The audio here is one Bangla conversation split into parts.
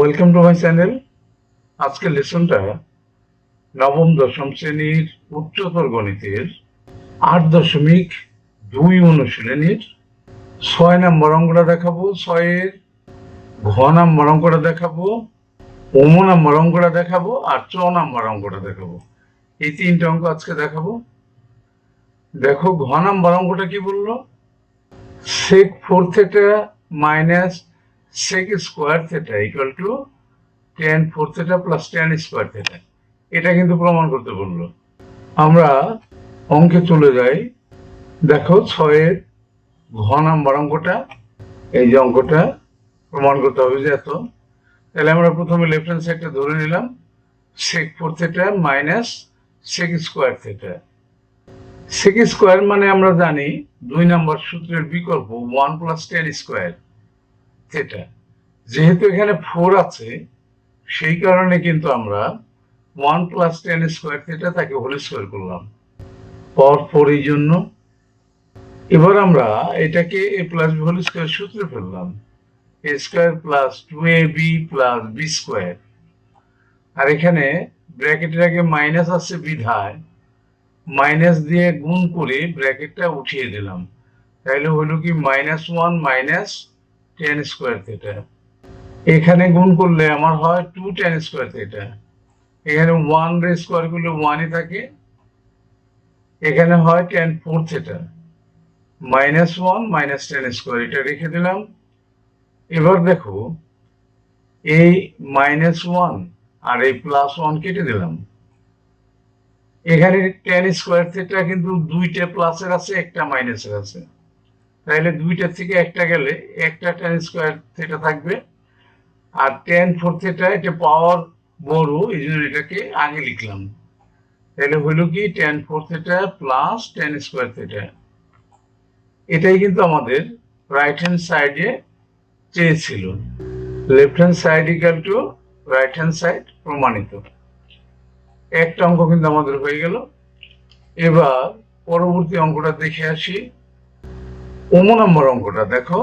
Welcome to my channel. আজকের লেসনটা নবম-দশম শ্রেণীর উচ্চতর গণিতের 8.2 অনুশীলনীর 6 নম্বর অঙ্কটা দেখাবো, 6-এর ঘ নম্বর অঙ্কটা দেখাবো, ওম নম্বর অঙ্কটা দেখাবো আর চ নম্বর অঙ্কটা দেখাবো। এই 3টে অঙ্ক আজকে দেখাবো। দেখো, ঘ নম্বর অঙ্কটা কি বললো? sec 4 theta minus sec square theta equal to tan 4 theta plus tan square theta। এটা কিন্তু প্রমাণ করতে বললো। আমরা অঙ্কে চলে যাই। দেখো, 6-এর ঘ নাম্বার অঙ্কটা, এই যে অঙ্কটা প্রমাণ করতে হবে যে এত। তাহলে আমরা প্রথমে লেফট হ্যান্ড সাইডটা ধরে নিলাম sec 4 theta minus sec square theta। sec square মানে আমরা জানি 2 নম্বর সূত্রের বিকল্প 1 plus tan square theta। যেহেতু এখানে 4 আছে, সেই কারণে কিন্তু আমরা 1 plus tan square theta তাকে হোল স্কোয়ার করলাম, পাওয়ার 4 এই জন্য। এবার আমরা এটাকে a plus b whole square সূত্রে ফেললাম, a square plus 2ab plus b square. আর এখানে ব্র্যাকেটের আগে মাইনাস আছে বিধায় মাইনাস দিয়ে গুণ করে ব্র্যাকেটটা উঠিয়ে দিলাম। তাইলে হলো কি -1 মাইনাস tan স্কোয়ার থিটা। এখানে গুণ করলে আমার হয় 2 tan স্কোয়ার থিটা। এখানে 1 রে স্কোয়ার করলে 1ই থাকে। এখানে হয় tan 4 theta, -1 minus tan square, এটা রেখে দিলাম। এবার দেখো, এই -1 আর এই +1 কেটে দিলাম। এখানে tan স্কোয়ার থিটা কিন্তু 2টে প্লাসের আছে, একটা মাইনাসের আছে। তাহলে 2টার থেকে একটা গেলে একটা tan স্কোয়ার থিটা থাকবে। আর tan 4 থিটা এটা পাওয়ার বড়, এই জন্য এটাকে আগে লিখলাম। তাহলে হইল কি tan 4 theta plus tan square theta. এটাই কিন্তু আমাদের রাইট হ্যান্ড সাইডে চেয়েছিল। Left hand side equal to right hand side প্রমাণিত। একটা অঙ্ক কিন্তু আমাদের হয়ে গেল। এবার পরবর্তী অঙ্কটা দেখে আসি। ওম নম্বর অঙ্কটা দেখো,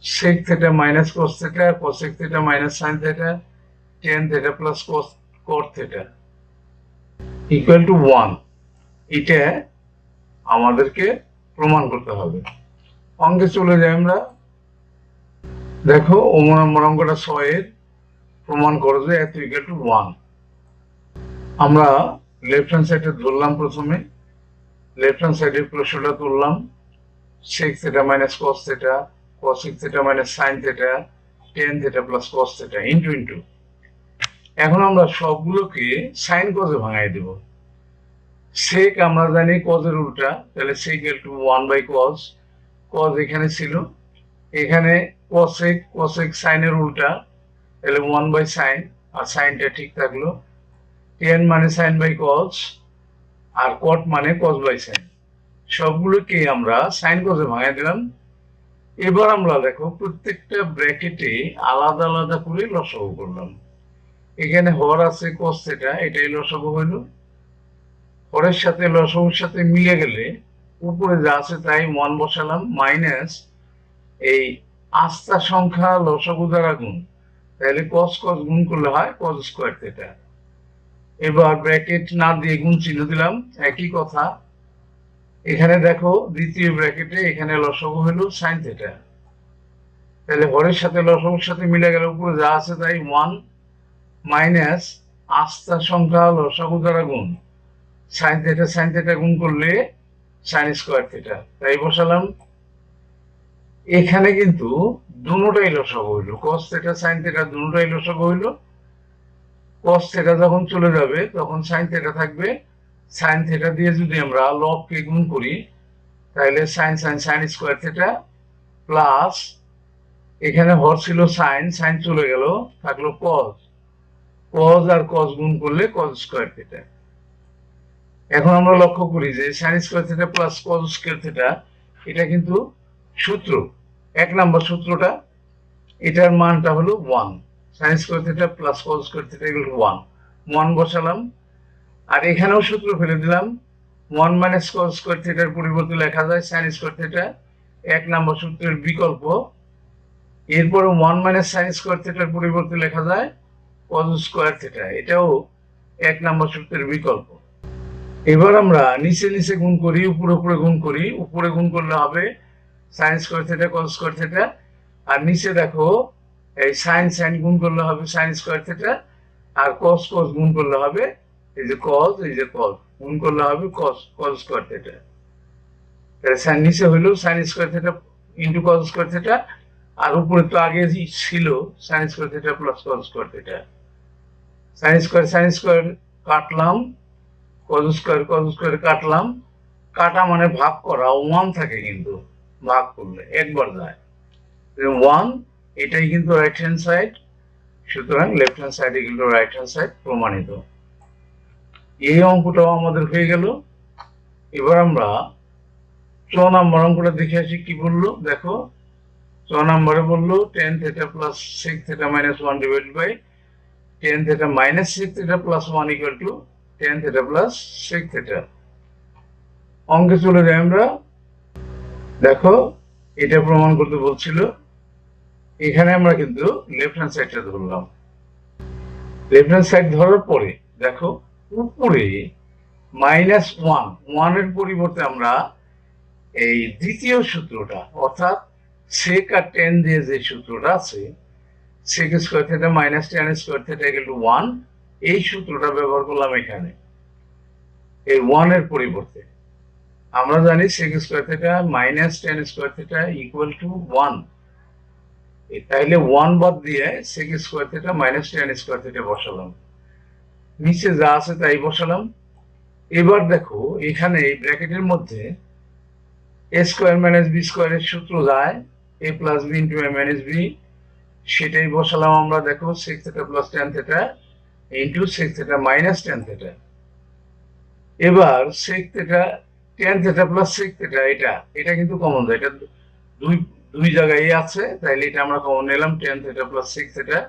sec theta minus cos theta, cosec theta minus sin theta, tan theta plus cot theta equal to 1। এটা আমাদেরকে প্রমাণ করতে হবে। অঙ্কে চলে যাই আমরা। দেখো, ওম নম্বর অঙ্কটা 6-এর প্রমাণ করো যে এত ইকুয়াল টু 1। আমরা লেফট হ্যান্ড সাইডে ধরলাম, প্রথমে লেফট হ্যান্ড সাইডের প্রশ্নটা তুললাম, sec theta minus cos theta, cosec theta minus sin theta, tan theta plus cos theta into. এখন আমরা সবগুলোকে সাইন কজে ভাঙাই দেব। sec আমরা জানি কজের উল্টা, তাহলে sec equal to 1/cos। cos এখানে ছিল, এখানে cosec সাইনের উল্টা, তাহলে 1/sin, আর সাইনটা ঠিক থাকলো। tan মানে sin বাই cos, আর cot মানে cos বাই sin। সবগুলোকে আমরা সাইন কজে ভাঙাই দিলাম। এবার আমরা দেখো, প্রত্যেকটা ব্র্যাকেটে আলাদা আলাদা করে লসাগু করলাম। এখানে হর আছে cos theta, এটাই লসাগু হইল। হরের সাথে লসাগুর সাথে মিলে গেলে উপরে যা আছে তাই 1 বসালাম, মাইনাস এই আস্তা সংখ্যা লসাগু দ্বারা গুণ, তাহলে cos গুণ করলে হয় cos স্কয়ার থিটা। এবার ব্র্যাকেট না দিয়ে গুণ চিহ্ন দিলাম, একই কথা। এখানে দেখো, দ্বিতীয় ব্র্যাকেটে এখানে লসাগু হলো sin থিটা। তাহলে হরের সাথে লসাগুর সাথে মিলে গেলে উপরে যা আছে তাই 1 মাইনাস আস্তা সংখ্যা লসাগু দ্বারা গুণ, sin থিটা গুণ করলে sin স্কয়ার থিটা, তাই বসালাম। এখানে কিন্তু দুটোটাই লসাগু হইলো, cos থিটা sin থিটা দুটোটাই লসাগু হইলো। cos থিটা যখন চলে যাবে তখন sin থিটা থাকবে। sin থিটা দিয়ে যদি আমরা লবকে গুণ করি, তাহলে sin স্কয়ার থিটা প্লাস এখানে হর ছিল sin চলে গেল, থাকলো cos আর cos গুণ করলে cos স্কয়ার থিটা। এখন আমরা লক্ষ্য করি যে sin square theta plus cos square theta, এটা কিন্তু সূত্র, 1 নম্বর সূত্রটা, এটার মানটা হলো 1। sin square theta plus cos square theta equal to 1 বসালাম। আর এখানেও সূত্র ফেলে দিলাম, 1 মাইনাস cos স্কয়ার থিটার পরিবর্তে লেখা যায় sin স্কয়ার থিটা। 1 নম্বর সূত্রের বিকল্প এরপরে 1 মাইনাস সাইন স্কোয়ার থিটার পরিবর্তে লেখা যায় কজ স্কোয়ার থিটা, এটাও 1 নম্বর সূত্রের বিকল্প। এবার আমরা নিচে নিচে গুণ করি, উপরে উপরে গুণ করি। উপরে গুণ করলে হবে sine square theta cos square theta, আর নিচে দেখো এই সাইন সাইন গুণ করলে হবে সাইন স্কোয়ার থিটা, আর কজ কজ গুণ করলে হবে এই যে কজ, এই যে কজ গুণ করলে হবে cos cos square theta. Sine নিচে হইলো sine square theta into cos square theta, আর উপরে তো আগে ছিল sine square theta plus cos square theta. Sine square কাটলাম, কজ স্কোয়ার কাটলাম। কাটা মানে ভাগ করা, 1 থাকে কিন্তু ভাগ করলে একবার যায় 1, এটাই কিন্তু রাইট হ্যান্ড সাইড, সুতরাং লেফট হ্যান্ড সাইড কিন্তু রাইট হ্যান্ড সাইড প্রমাণিত। এই অঙ্কটাও আমাদের হয়ে গেল। এবার আমরা 6 নম্বর অঙ্কটা দেখে আসি কি বললো। দেখো 6 নম্বরে বললো tan theta plus sec theta minus 1 divided by tan theta minus sec theta plus 1 equal to tan theta plus sec theta। অঙ্কে চলে যাই আমরা। দেখো এটা প্রমাণ করতে বলছিল, এখানে আমরা কিন্তু লেফট হ্যান্ড সাইডটা ধরলাম। লেফট হ্যান্ড সাইড ধরার পরে দেখো উপরে -1 এর পরিবর্তে আমরা এই দ্বিতীয় সূত্রটা অর্থাৎ sec আর tan দিয়ে যে সূত্রটা আছে sec square theta minus tan square theta equal to 1, এই সূত্রটা ব্যবহার করলাম এখানে এই 1 এর পরিবর্তে। আমরা জানি sec square theta minus tan square theta equal to 1, তাইলে 1 বাদ দিয়ে sec square theta minus tan square theta বসালাম, নিচে যা আছে তাই বসালাম। এবার দেখো এখানে এই ব্র্যাকেটের মধ্যে a স্কয়ার মাইনাস b স্কয়ারের সূত্র যায় a plus b into a minus b, সেটাই বসালাম আমরা। দেখো sec theta plus tan theta into sec theta minus tan theta. এবার sec theta tan theta plus sec theta এটা কিন্তু কমন যায়, এটা দুই জায়গায় আছে, তাইলে এটা আমরা কমন নিলাম tan theta plus sec theta.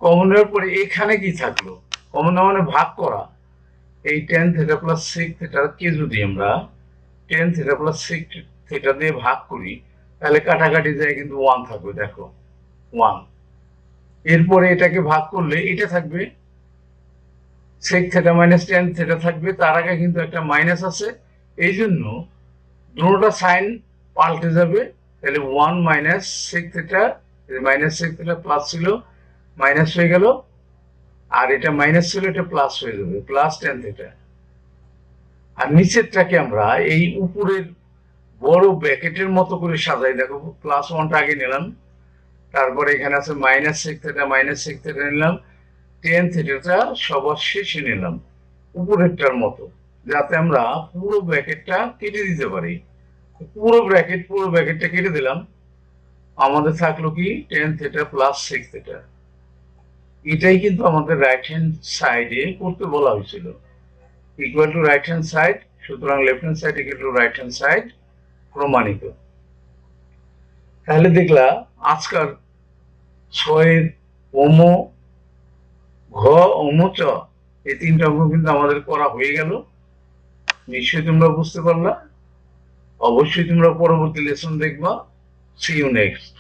Common নেওয়ার পরে এখানে কি থাকলো, কমন নেওয়া মানে ভাগ করা। এই tan theta plus sec theta কে যদি আমরা tan theta plus sec theta দিয়ে ভাগ করি তাহলে কাটাকাটি যায় কিন্তু 1 থাকবে, দেখো 1। এরপরে এটাকে ভাগ করলে এটা থাকবে sec theta minus tan theta থাকবে, তার আগে কিন্তু একটা মাইনাস আছে, এই জন্য দুটোটা সাইন পাল্টে যাবে। তাহলে 1 minus sec theta, minus sec theta plus ছিল মাইনাস হয়ে গেল, আর এটা মাইনাস ছিল এটা প্লাস হয়ে যাবে প্লাস tan থিটা। আর নিচেরটাকে আমরা এই উপরের বড় ব্র্যাকেটের মতো করে সাজাই। দেখো প্লাস 1টা আগে নিলাম, তারপরে এখানে আছে মাইনাস sec থিটা নিলাম, tan থিটাটা সবার শেষে নিলাম উপরেরটার মতো, যাতে আমরা পুরো ব্র্যাকেটটা কেটে দিতে পারি। পুরো ব্র্যাকেটটা কেটে দিলাম, আমাদের থাকলো কি tan theta plus sec theta. এটাই কিন্তু আমাদের রাইট হ্যান্ড সাইডে করতে বলা হয়েছিল, equal to right hand side, সুতরাং left hand side equal to right hand side প্রমাণিত। তাহলে দেখলা আজকাল 6 ওম, ঘ, ওম, চ এই 3টা অঙ্ক কিন্তু আমাদের করা হয়ে গেল। নিশ্চয়ই তোমরা বুঝতে পারলা। অবশ্যই তোমরা পরবর্তী লেসন দেখবা। See you next.